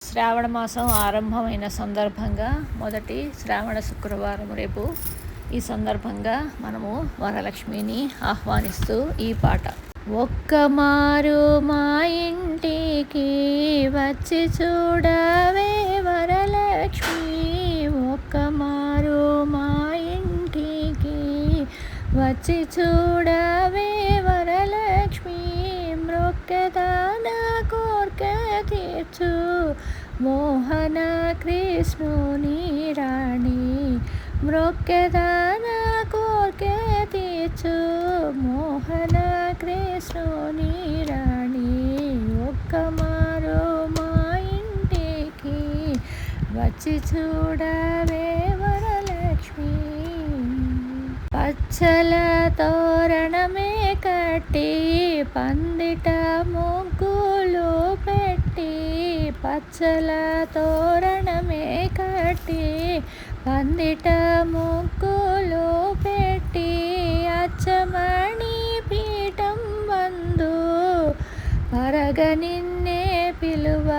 శ్రావణ మాసం ఆరంభమైన సందర్భంగా మొదటి శ్రావణ శుక్రవారం రేపు. ఈ సందర్భంగా మనము వరలక్ష్మిని ఆహ్వానిస్తూ ఈ పాట. ఒక్కమారు మా ఇంటికి వచ్చి చూడవే వరలక్ష్మి, ఒక్కమారు మా ఇంటికి వచ్చి చూడవే వరలక్ష్మి, మ్రొక్కెదాన కోర్క తీర్చు మోహన కృష్ణుని రాణి, మ్రొక్కెదాన కోర్క తీర్చు మోహన కృష్ణుని రాణి, ఒక్కమారు మా ఇంటికి వచ్చి చూడవే వరలక్ష్మి. పచ్చల తోరణమే కట్టి పందిట ముగ్గులు పెట్టి, పచ్చల తోరణమే కట్టి పందిట ముగ్గులు పెట్టి, అచ్చమణి పీఠం వందు పరగ నిన్నే పిలువ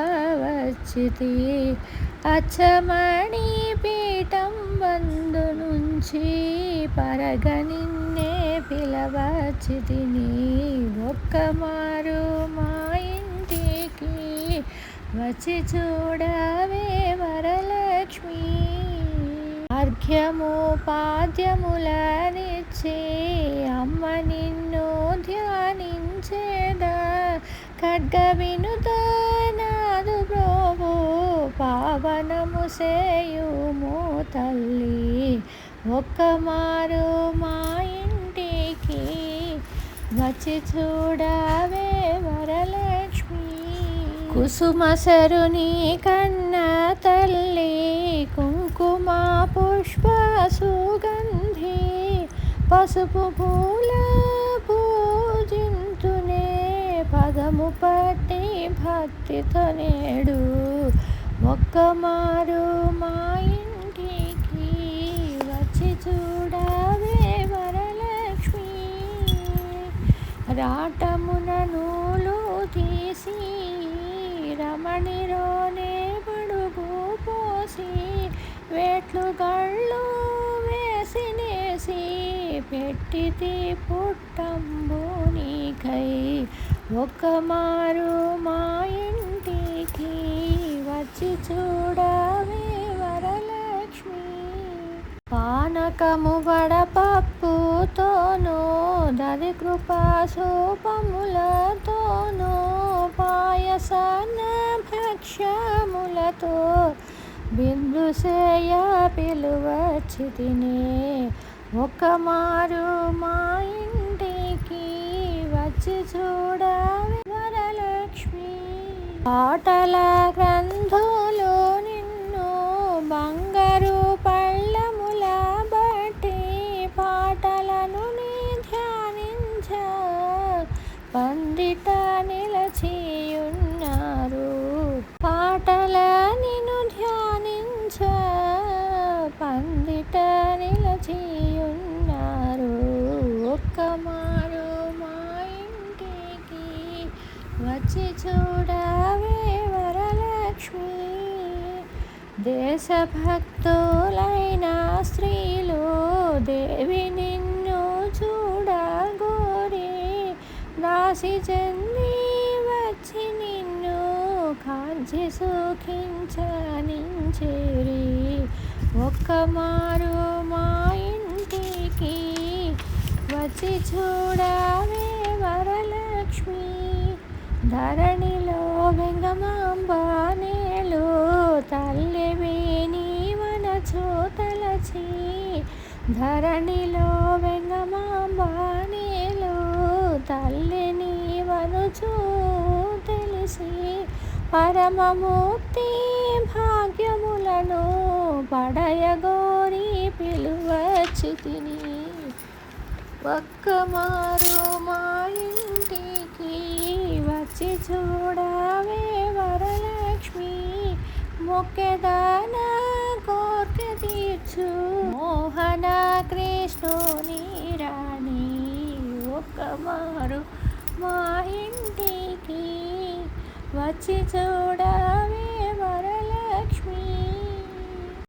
వచ్చితి, అచ్చమణి పీఠం వందు నుంచి పరగ నిన్నే పిలవచ్చితిని, ఒక్కమారు మా ఇంటికి వచ్చి చూడవే వరలక్ష్మి. అర్ఘ్యము పాద్యములనిచ్చి అమ్మ నిన్ను ధ్యానించేదా, ఖడ్గ వినుత నాదు బ్రోవు పావనము సేయుము తల్లి, ఒక్కమారు మా ఇంటికి వచ్చి చూడవే వరలక్ష్మి. కుసుమసరుని కన్న తల్లి కుంకుమ పుష్ప సుగంధి, పసుపు పూల పూజింతునే పదము పట్టి భక్తితో నేడు, ఒక్కమారు మా ఇంటికి వచ్చి చూడవే వరలక్ష్మి. రాటమున నూలు తీసి రమణిలోనే పడుగు పోసి, వేట్లు గళ్ళు వేసి నేసి పెట్టితి పుట్టంబు నీకై, ఒక్కమారు మా ఇంటికి వచ్చి చూడవే వరలక్ష్మి. పానకము వడపప్పుతోనూ దది కృపా సోపములతోనూ పాయసన భక్ష్యములతో బిందుసేయ పిలువచ్చితినే, ఒక్కమారు మా ఇంటికి వచ్చి చూడవే వరలక్ష్మి. పాటల గ్రంథులు నిన్ను బంగారు పళ్ళముల బట్టి పాటలను నీ ధ్యానించ పందిట నిలచియున్నారు, పాటల నిన్ను ధ్యానించ పందిట నిలచియున్నారు, ఒక్కమారు మా ఇంటికి వచ్చి చూడవే వరలక్ష్మి. దేశభక్తులైన స్త్రీలు దేవి నిన్ను చూడగోరి, దాసి చెంది వచ్చి నిన్ను కాంచి సుఖించనించేరి, ఒక్కమారు మా ఇంటికి వచ్చి చూడవే వరలక్ష్మి. ధరణిలో వెంగమాంబ నేలు తల్లివి నీవనచు తలచి, ధరణిలో వెంగమాంబ నేలు తల్లి నీవనుచు తెలిసి, పరమమూర్తి భాగ్యములను పడయగోరి పిలువచ్చితిని, ఒక్కమారు మా ఇంటికి వచ్చి చూడవే వరలక్ష్మి, మొక్కెదాన కోర్క తీర్చు మోహన కృష్ణుని రాణి, ఒక్కమారు మా ఇంటికి వచ్చి చూడవే